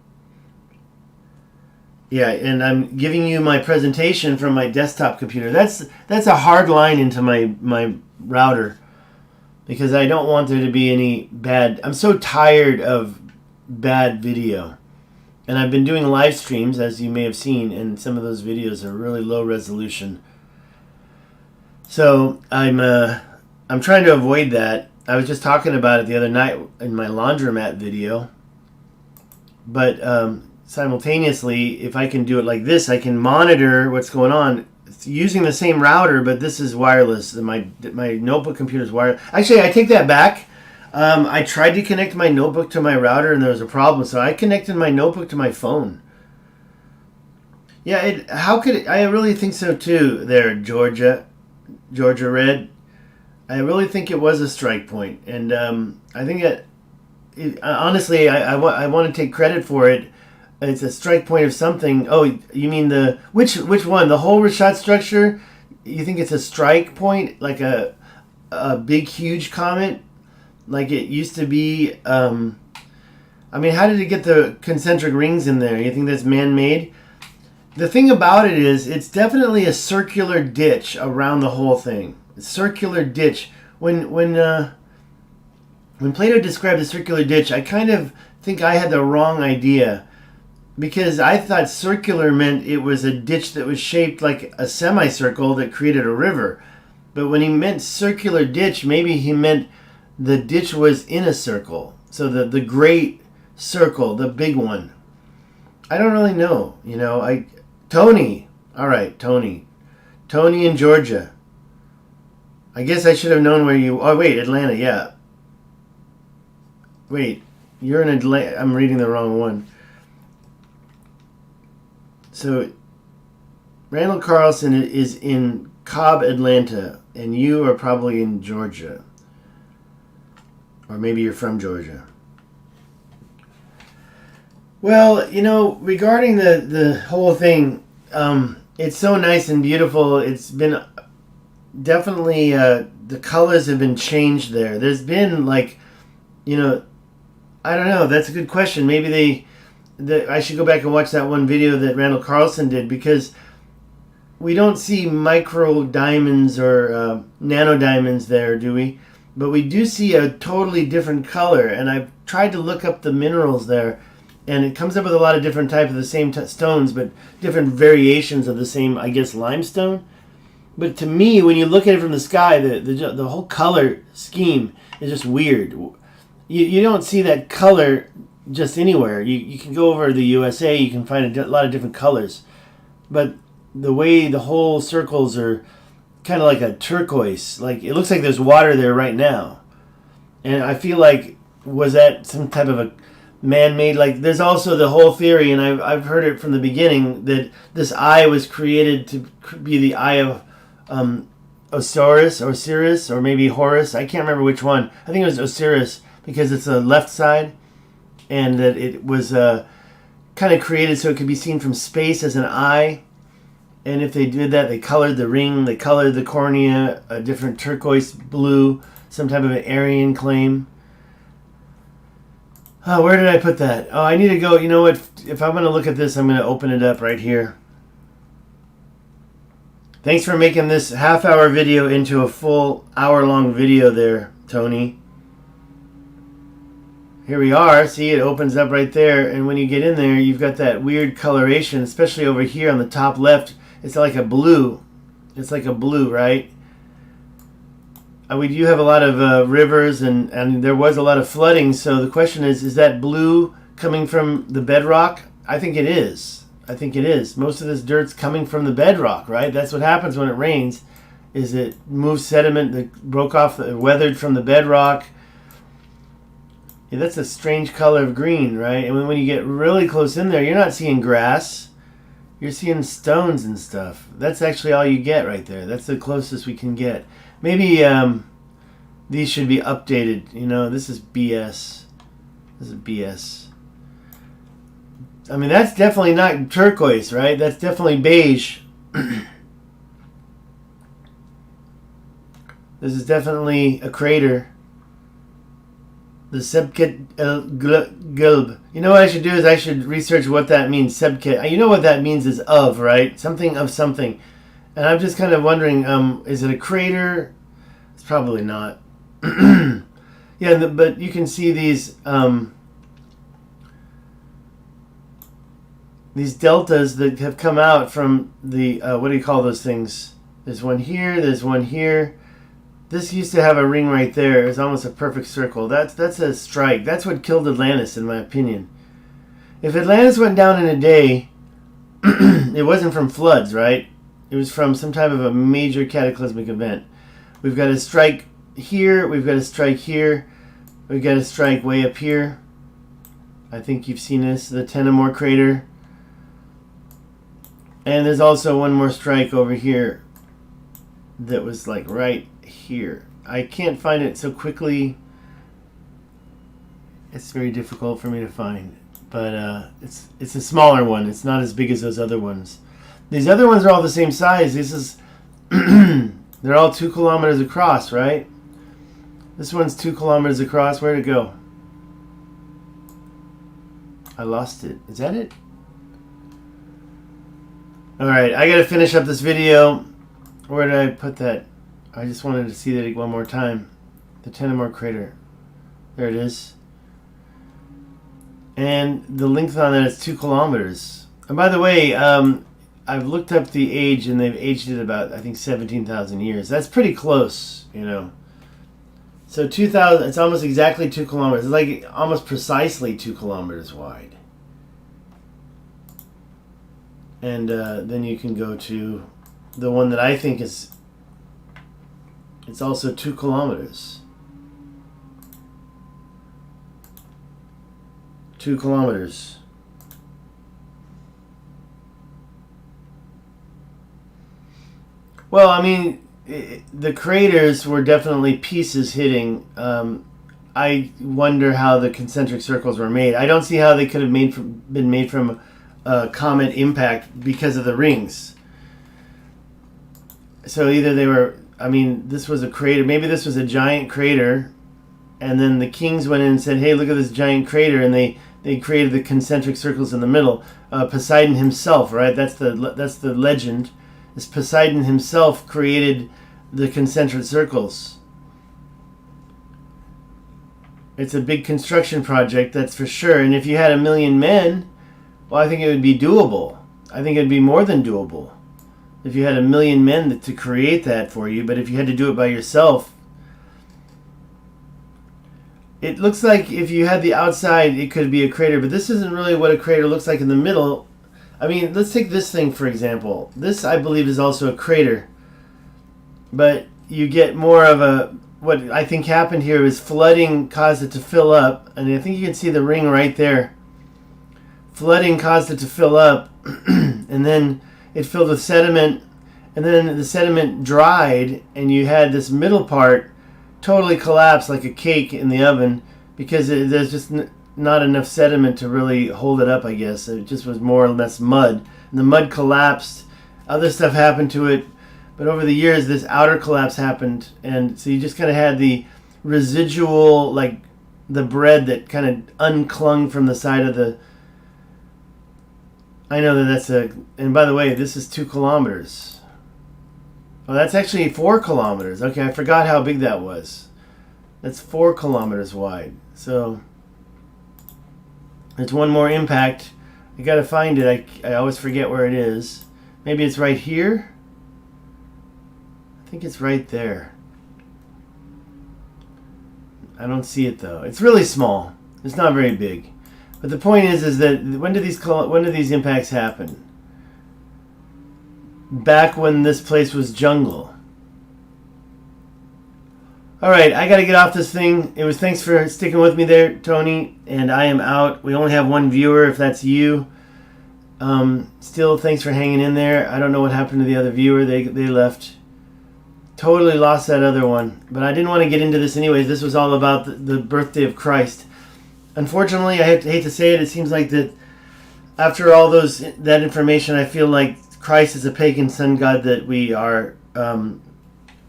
Yeah, and I'm giving you my presentation from my desktop computer. That's a hard line into my router because I don't want there to be any bad. I'm so tired of bad video. And I've been doing live streams, as you may have seen, and some of those videos are really low resolution. So I'm trying to avoid that. I was just talking about it the other night in my laundromat video. But simultaneously, if I can do it like this, I can monitor what's going on. It's using the same router, but this is wireless. My notebook computer is wireless. Actually, I take that back. I tried to connect my notebook to my router, and there was a problem. So I connected my notebook to my phone. Yeah, I really think so too. There, Georgia Red. I really think it was a strike point, and I think honestly, I want to take credit for it. It's a strike point of something. Oh, you mean which one? The whole richat structure? You think it's a strike point, like a big, huge comet, like it used to be? I mean, how did it get the concentric rings in there? You think that's man-made? The thing about it is, it's definitely a circular ditch around the whole thing. A circular ditch. When Plato described the circular ditch, I kind of think I had the wrong idea. Because I thought circular meant it was a ditch that was shaped like a semicircle that created a river. But when he meant circular ditch, maybe he meant the ditch was in a circle. So the great circle, the big one. I don't really know. Tony. All right, Tony. Tony in Georgia. I guess I should have known where you... Oh, wait, Atlanta, yeah. Wait, you're in Atlanta. I'm reading the wrong one. So, Randall Carlson is in Cobb, Atlanta, and you are probably in Georgia. Or maybe you're from Georgia. Well, regarding the whole thing, it's so nice and beautiful. It's been definitely, the colors have been changed there. There's been I don't know. That's a good question. Maybe I should go back and watch that one video that Randall Carlson did, because we don't see micro diamonds or nano diamonds there, do we? But we do see a totally different color, and I've tried to look up the minerals there, and it comes up with a lot of different types of the same stones, but different variations of the same, I guess, limestone. But to me, when you look at it from the sky, the whole color scheme is just weird. You don't see that color just anywhere. You can go over to the USA, you can find a lot of different colors. But the way the whole circles are kind of like a turquoise, like it looks like there's water there right now. And I feel like, was that some type of a man-made. Like there's also the whole theory, and I've heard it from the beginning, that this eye was created to be the eye of Osiris, or maybe Horus. I can't remember which one. I think it was Osiris because it's the left side, and that it was kind of created so it could be seen from space as an eye. And if they did that, they colored the ring, they colored the cornea a different turquoise blue, some type of an Aryan claim. Oh, where did I put that? Oh, I need to go. You know what? If I'm going to look at this, I'm going to open it up right here. Thanks for making this half-hour video into a full hour-long video there, Tony. Here we are. See, it opens up right there. And when you get in there, you've got that weird coloration, especially over here on the top left. It's like a blue. It's like a blue, right? We do have a lot of rivers, and there was a lot of flooding. So the question is that blue coming from the bedrock? I think it is. I think it is. Most of this dirt's coming from the bedrock, right? That's what happens when it rains, is it moves sediment that broke off, weathered from the bedrock. Yeah, that's a strange color of green, right? And when you get really close in there, you're not seeing grass. You're seeing stones and stuff. That's actually all you get right there. That's the closest we can get. Maybe these should be updated. You know, this is BS. This is BS. I mean, that's definitely not turquoise, right? That's definitely beige. This is definitely a crater. The Sebket Gulb. You know what I should do is I should research what that means. Sebket. You know what that means is of, right? Something of something. And I'm just kind of wondering, is it a crater? It's probably not. Yeah, but you can see these deltas that have come out from the, what do you call those things? There's one here, there's one here. This used to have a ring right there. It's almost a perfect circle. That's a strike. That's what killed Atlantis, in my opinion. If Atlantis went down in a day, it wasn't from floods, right? It was from some type of a major cataclysmic event. We've got a strike here. We've got a strike here. We've got a strike way up here. I think you've seen this, the Tenemor crater. And there's also one more strike over here that was like right here. I can't find it so quickly. It's very difficult for me to find, but it's a smaller one. It's not as big as those other ones. These other ones are all the same size. This is they're all 2 kilometers across, right? This one's 2 kilometers across. Where'd it go? I lost it. Is that it? Alright, I gotta finish up this video. Where did I put that? I just wanted to see that one more time. The Tenemor crater. There it is. And the length on that is 2 kilometers. And by the way, I've looked up the age, and they've aged it about, I think, 17,000 years. That's pretty close, you know. So 2,000, it's almost exactly 2 kilometers. It's like almost precisely 2 kilometers wide. And then you can go to the one that I think is, it's also 2 kilometers. 2 kilometers. Well, I mean, the craters were definitely pieces hitting. I wonder how the concentric circles were made. I don't see how they could have been made from comet impact because of the rings. So either they were, I mean, this was a crater. Maybe this was a giant crater, and then the kings went in and said, hey, look at this giant crater, and they created the concentric circles in the middle. Poseidon himself, right? That's the legend. This Poseidon himself created the concentric circles. It's a big construction project, that's for sure. And if you had 1 million men, well, I think it would be doable. I think it would be more than doable if you had 1 million men to create that for you. But if you had to do it by yourself, it looks like if you had the outside, it could be a crater. But this isn't really what a crater looks like in the middle. I mean, let's take this thing, for example. This, I believe, is also a crater. But you get more of what I think happened here is flooding caused it to fill up, and I think you can see the ring right there. Flooding caused it to fill up, and then it filled with sediment, and then the sediment dried, and you had this middle part totally collapse like a cake in the oven because there's just not enough sediment to really hold it up, I guess. It just was more or less mud. And the mud collapsed. Other stuff happened to it. But over the years, this outer collapse happened. And so you just kind of had the residual, like the bread that kind of unclung from the side of the... I know that that's a... And by the way, this is 2 kilometers. Oh, that's actually 4 kilometers. Okay, I forgot how big that was. That's 4 kilometers wide. So... It's one more impact. I gotta find it. I always forget where it is. Maybe it's right here? I think it's right there. I don't see it though. It's really small. It's not very big. But the point is that when do these impacts happen? Back when this place was jungle. All right, I got to get off this thing. It was thanks for sticking with me there, Tony, and I am out. We only have one viewer, if that's you. Still, thanks for hanging in there. I don't know what happened to the other viewer. They left. Totally lost that other one. But I didn't want to get into this anyways. This was all about the birthday of Christ. Unfortunately, I hate to say it, it seems like that after all that information, I feel like Christ is a pagan sun god that we are,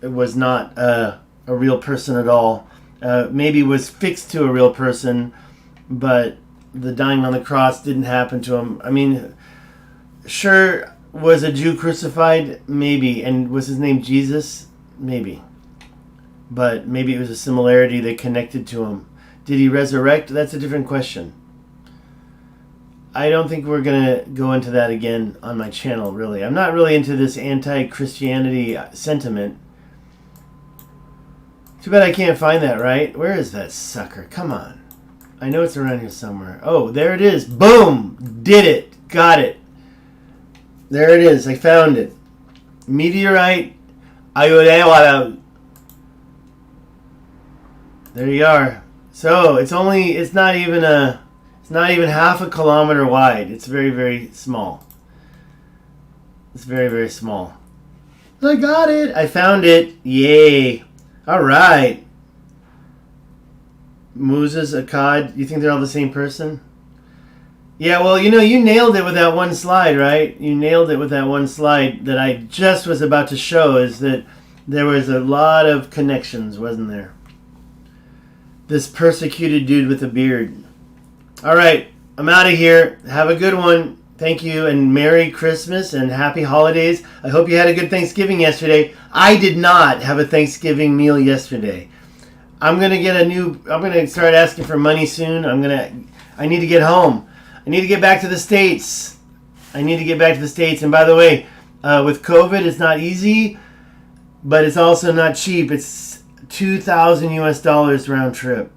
was not... a real person at all. Maybe was fixed to a real person, but the dying on the cross didn't happen to him. I mean, sure, was a Jew crucified? Maybe. And was his name Jesus? Maybe. But maybe it was a similarity that connected to him. Did he resurrect? That's a different question. I don't think we're going to go into that again on my channel, really. I'm not really into this anti-Christianity sentiment. Too bad I can't find that, right? Where is that sucker? Come on. I know it's around here somewhere. Oh, there it is. Boom! Did it. Got it. There it is. I found it. Meteorite. There you are. So, it's not even half a kilometer wide. It's very, very small. It's very, very small. I got it. I found it. Yay. All right. Moses, Akkad, you think they're all the same person? Yeah, well, you nailed it with that one slide, right? You nailed it with that one slide that I just was about to show, is that there was a lot of connections, wasn't there? This persecuted dude with a beard. All right, I'm out of here. Have a good one. Thank you, and Merry Christmas and Happy Holidays. I hope you had a good Thanksgiving yesterday. I did not have a Thanksgiving meal yesterday. I'm going to start asking for money soon. I need to get home. I need to get back to the States. And by the way, with COVID, it's not easy, but it's also not cheap. It's $2,000 US round trip.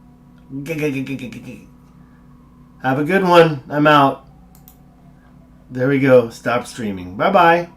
Have a good one. I'm out. There we go. Stop streaming. Bye-bye.